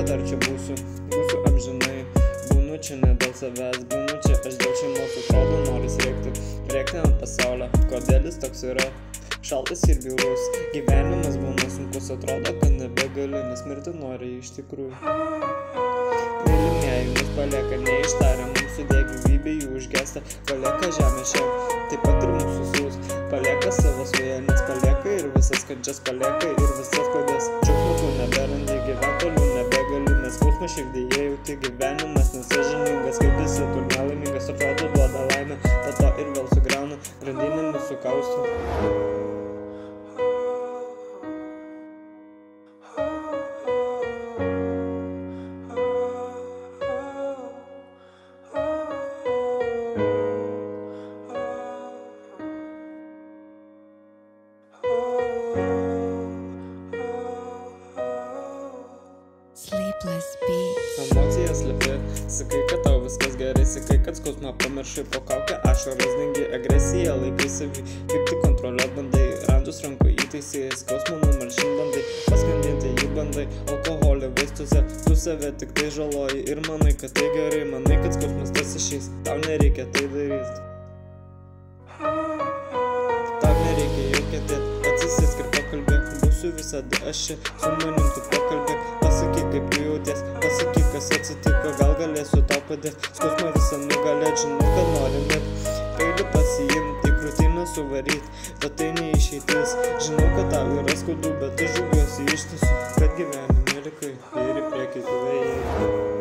kad dar čia būsiu amžinai. Būnu čia ne dėl savęs, būnu čia aš dėl šeimos, atrodo noris rėkti ant pasaulio. Kodėl jis toks yra šaltas ir bjaurus? Gyvenimas būna sunkus, atrodo, kad nebegali, nes mirti nori iš tikrųjų. Mylimieji mus palieka neištarę, mums sudė gyvybė jų užgesta, palieka žemę šią, taip pat ir mūsų sūs, palieka savo svajonės, palieka ir visas kančias, palieka ir visas klaidas. Džiaugsmo tu neberandi, gyvent toliau nebegali, nes skausmą širdyje jauti, gyvenimas nesąžiningas, kaip visi tu nelaimingas, atrodo duoda laimę, po to ir vėl sugriauna, grandinėmis sukausto. Emocijas lipi, sakai, kad tau viskas gerai, sakai, kad skausmą pamiršai, po kaukę ašaras dengi, agresiją laikai savį, kaip tik kontroliuot bandai, randus rankų įtaisai, skausmą numalšint bandai, paskandinti jį bandai, alkoholio vaistuose, tu save tik tai žaloji ir manai, kad tai gerai, manai, kad skausmas tas išeis, tau nereikia tai daryti. Tau nereikia jau ketėt, atsisisk ir pakalbėk, būsiu visada aš čia, su manim tu pakalbėk, pasakyk kaip tu jauties, pasakyk kas atsitiko, gal galėsiu tau padėt, skausmą visą nugalėt, žinau, kad nori net, peiliu pasiimt, į krūtinę suvaryt, bet tai neišeitis, žinau, kad tau yra skaudu, bet aš džiaugiuosi iš tiesų, kad gyvenime likai ir į priekį tu ėjai.